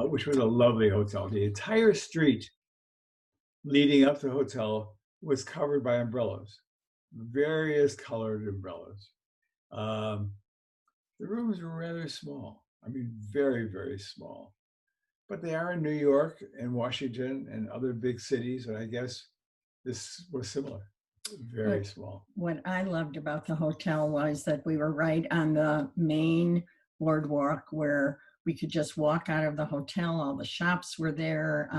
which was a lovely hotel. The entire street leading up to the hotel was covered by umbrellas, various colored umbrellas. The rooms were rather small. I mean, very, very small. But they are in New York and Washington and other big cities, and I guess this was similar. Very small. What I loved about the hotel was that we were right on the main boardwalk where we could just walk out of the hotel. All the shops were there.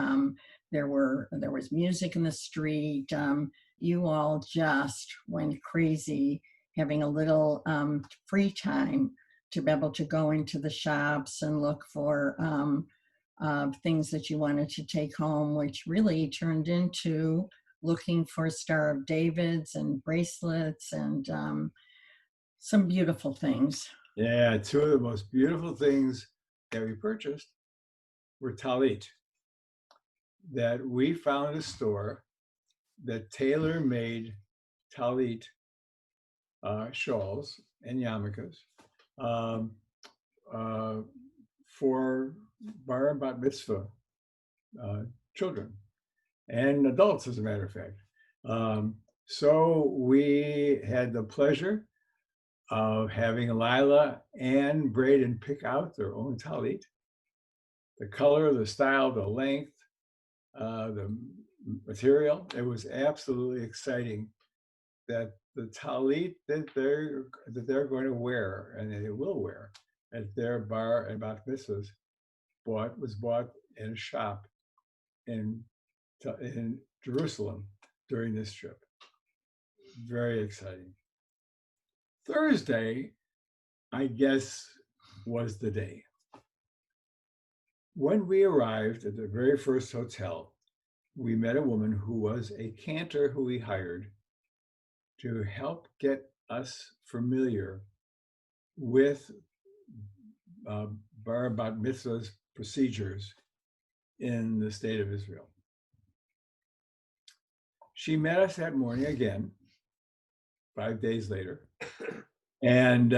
There was music in the street. You all just went crazy having a little free time to be able to go into the shops and look for things that you wanted to take home, which really turned into looking for Star of Davids and bracelets and some beautiful things. Yeah, two of the most beautiful things that we purchased were talit. That we found a store that tailor-made talit shawls and yarmulkes for bar and bat mitzvah children and adults, as a matter of fact. So we had the pleasure of having Lila and Braden pick out their own talit, the color, the style, the length, the material. It was absolutely exciting that the talit that they're going to wear and they will wear at their bar and bat mitzvahs was bought in a shop in Jerusalem during this trip. Very exciting. Thursday, I guess, was the day. When we arrived at the very first hotel, we met a woman who was a cantor who we hired to help get us familiar with bar bat mitzvah's procedures in the state of Israel. She met us that morning again, 5 days later, and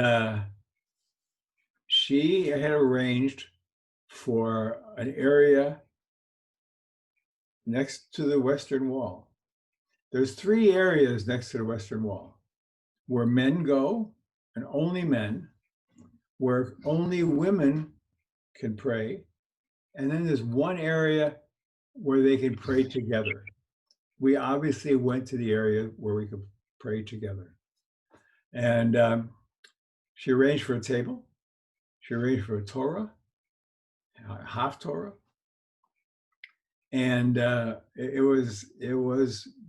she had arranged for an area next to the Western Wall. There's 3 areas next to the Western Wall where men go, and only men, where only women can pray, and then there's one area where they can pray together. We obviously went to the area where we could pray together. And she arranged for a table. She arranged for a Torah, a half Torah. And it was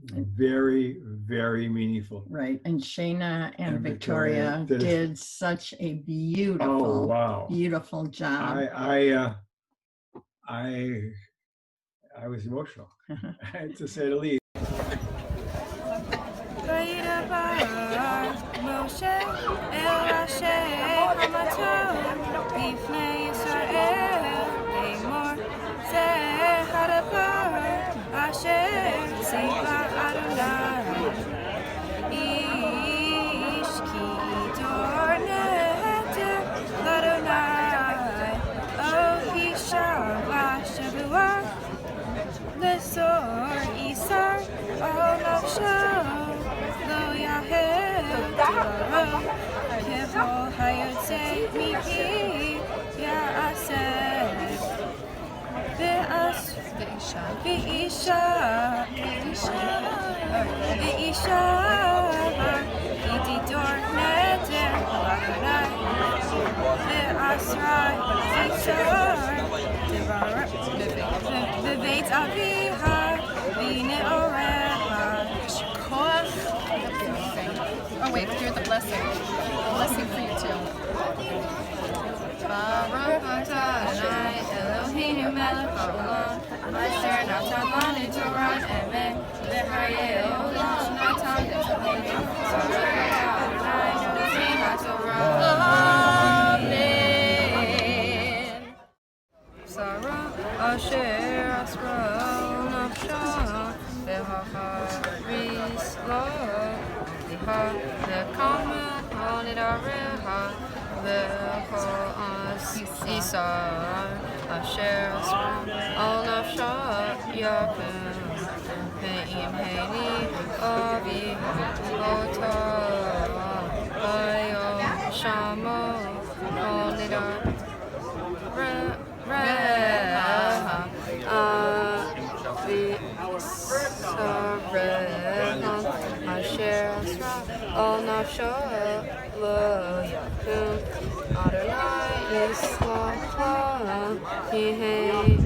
very, very meaningful. Right. And Shana and Victoria did such a beautiful, beautiful job. I was emotional, to say the least. Oh wait, do the blessing. The blessing for you too. Baruch atah Adonai Eloheinu melech haolam asher natan lanu Torah emet v'chayei olam natan leTorah. Baruch atah Adonai notei haTorah. Amen. Sarah asher asra nafsha v'hacharis lo the common holiday Isa אשר ענפשו יקום, ואם הני אבי אותו ביום שמו הולידה רעה אבי סרן אשר עשרה על נפשו לא יקום אדוני יסלחה יהי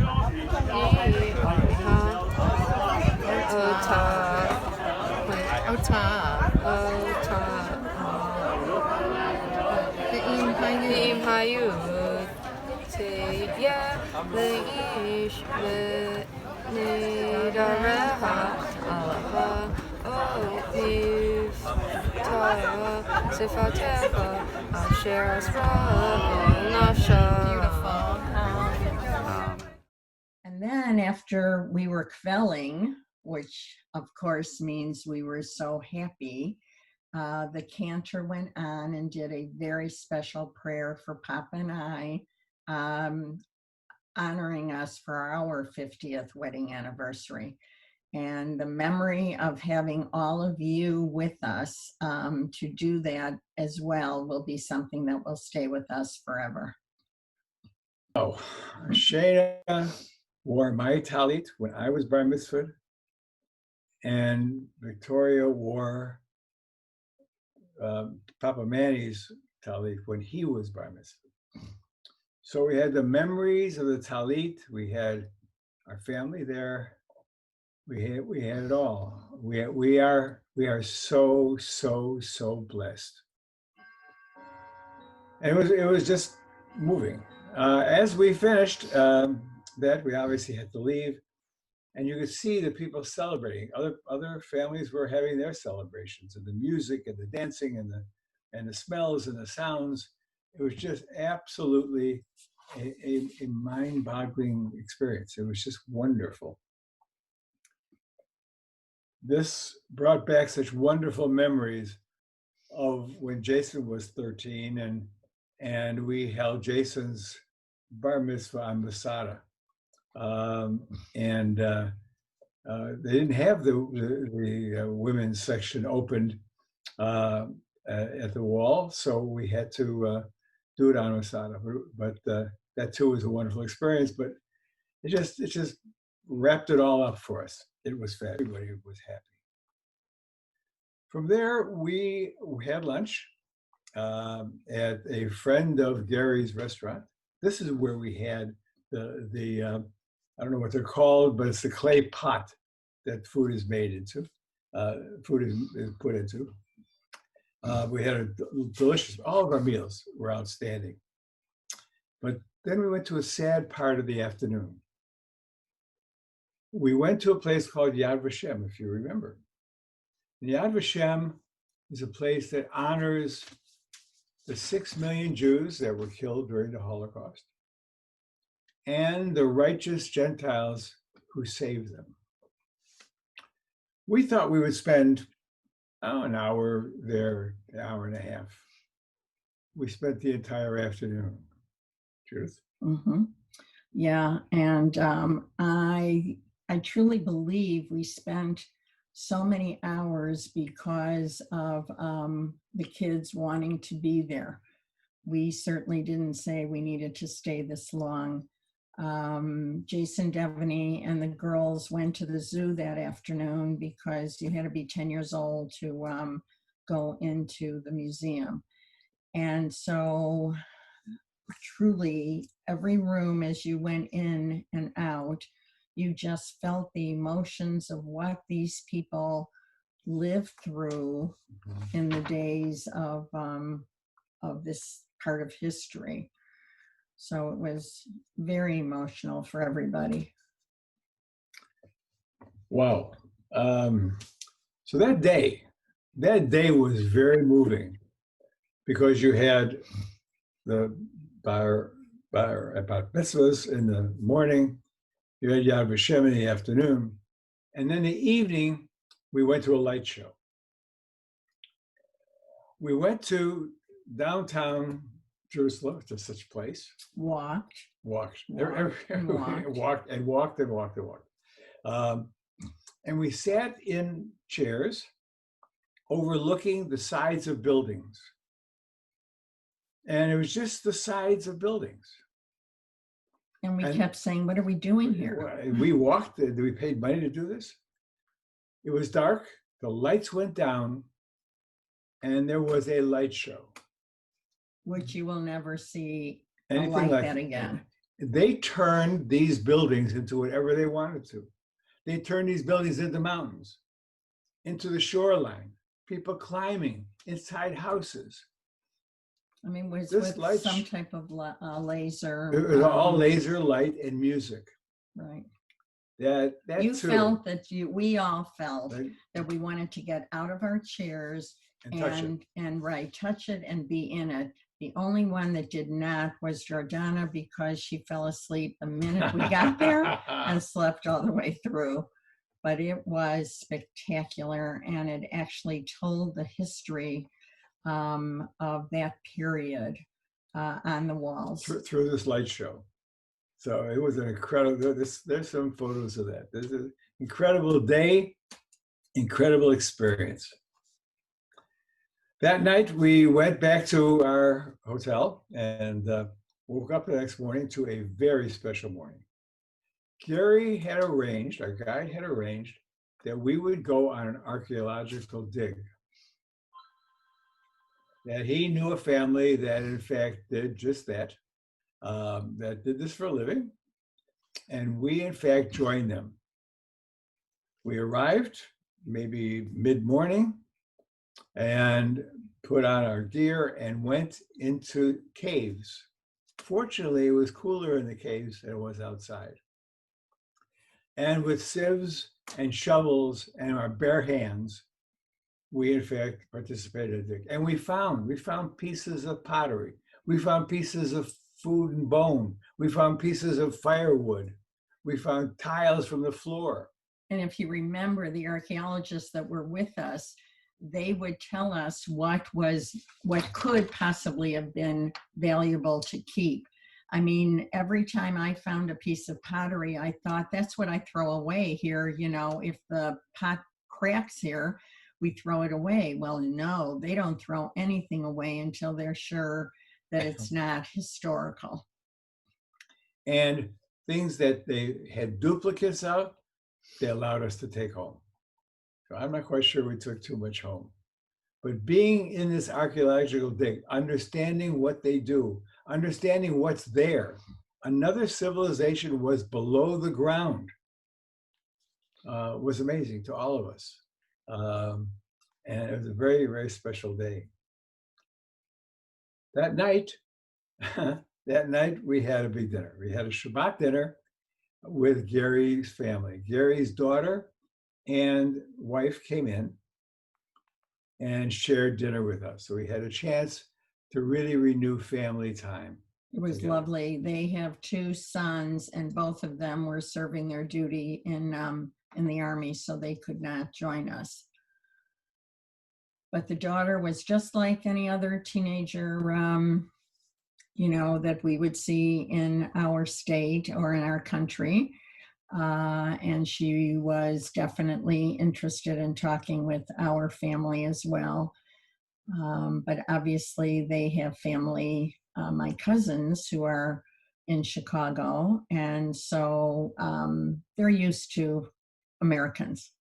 ואם היו תהיה לאיש ונדריה עליו או נפתה שפתיך אשר אסרה נפשה. And then after we were kvelling, which of course means we were so happy, the cantor went on and did a very special prayer for Papa and I, honoring us for our 50th wedding anniversary. And the memory of having all of you with us to do that as well will be something that will stay with us forever. Oh, Shana wore my talit when I was bar mitzvah, and Victoria wore Papa Manny's talit when he was bar mitzvah. So we had the memories of the talit. We had our family there. We had it all. We are so blessed. And it was just moving. As we finished that, we obviously had to leave, and you could see the people celebrating. Other families were having their celebrations, and the music and the dancing and the smells and the sounds. It was just absolutely a mind-boggling experience. It was just wonderful. This brought back such wonderful memories of when Jason was 13 and we held Jason's bar mitzvah on Masada. They didn't have the women's section opened at the wall, so we had to do it on Masada. But that too was a wonderful experience. But it just wrapped it all up for us. It was fabulous. Everybody was happy. From there, we had lunch at a friend of Gary's restaurant. This is where we had the I don't know what they're called, but it's the clay pot that food is made into. Food is put into. We had a delicious, all of our meals were outstanding. But then we went to a sad part of the afternoon. We went to a place called Yad Vashem, if you remember. And Yad Vashem is a place that honors the 6 million Jews that were killed during the Holocaust and the righteous Gentiles who saved them. We thought we would spend an hour there, an hour and a half. We spent the entire afternoon. Judith? Mm-hmm. Yeah, and I truly believe we spent so many hours because of the kids wanting to be there. We certainly didn't say we needed to stay this long. Jason Devaney and the girls went to the zoo that afternoon because you had to be 10 years old to go into the museum. And so truly every room as you went in and out, you just felt the emotions of what these people lived through in the days of this part of history. So it was very emotional for everybody. Wow. So that day was very moving because you had the bar about mitzvahs in the morning, you had Yad Vashem in the afternoon, and then the evening we went to a light show. We went to downtown Jerusalem to such a place. Walked. Walked, Walked and walked. walked and walked and walked and walked. And we sat in chairs overlooking the sides of buildings. And it was just the sides of buildings. And we And- kept saying, what are we doing here? We walked, we paid money to do this. It was dark, the lights went down, and there was a light show. Which you will never see Anything like like that again. They turned these buildings into whatever they wanted to. They turned these buildings into mountains, into the shoreline, people climbing inside houses. I mean, was This with light some sh- type of laser. It was all laser light and music. Right. That You too, felt that we all felt right, that we wanted to get out of our chairs and touch it. and right, touch it and be in it. The only one that did not was Jordana because she fell asleep the minute we got there and slept all the way through. But it was spectacular, and it actually told the history of that period on the walls. through this light show. So it was an incredible, there's some photos of that. There's an incredible day, incredible experience. That night we went back to our hotel and woke up the next morning to a very special morning. Gary had arranged, our guide had arranged, that we would go on an archaeological dig. That he knew a family that in fact did just that, that did this for a living. And we in fact joined them. We arrived maybe mid-morning and put on our gear and went into caves. Fortunately, it was cooler in the caves than it was outside. And with sieves and shovels and our bare hands, we in fact participated in it. And we found pieces of pottery. We found pieces of food and bone. We found pieces of firewood. We found tiles from the floor. And if you remember, the archaeologists that were with us, they would tell us what could possibly have been valuable to keep. I mean, every time I found a piece of pottery, I thought that's what I throw away here. You know, if the pot cracks here, we throw it away. Well, no, they don't throw anything away until they're sure that it's not historical. And things that they had duplicates of, they allowed us to take home. So I'm not quite sure we took too much home. But being in this archaeological dig, understanding what they do, understanding what's there, another civilization was below the ground, was amazing to all of us. And it was a very, very special day. That night, we had a big dinner. We had a Shabbat dinner with Gary's family. Gary's daughter and wife came in and shared dinner with us. So we had a chance to really renew family time. It was together. lovely. They have 2 sons, and both of them were serving their duty in the Army, so they could not join us. But the daughter was just like any other teenager, you know, that we would see in our state or in our country. And she was definitely interested in talking with our family as well. But obviously they have family, my cousins who are in Chicago. And so they're used to Americans.